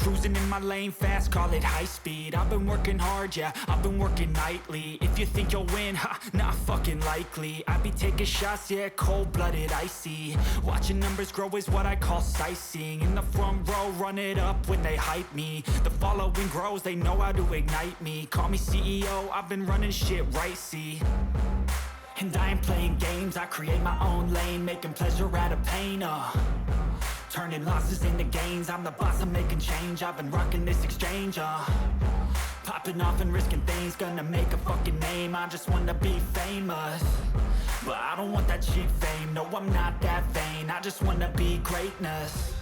Cruising in my lane fast, call it high speed. I've been working hard, yeah, I've been working nightly. If you think you'll win, ha, not fucking likely. I be taking shots, yeah, cold-blooded, icy. Watching numbers grow is what I call sightseeing. In the front row, run it up when they hype me. The following grows, they know how to ignite me. Call me CEO, I've been running shit right, see. And I ain't playing games, I create my own lane, making pleasure out of pain, turning losses into gains, I'm the boss, I'm making change. I've been rocking this exchange, popping off and risking things, gonna make a fucking name. I just wanna be famous, but I don't want that cheap fame. No, I'm not that vain, I just wanna be greatness.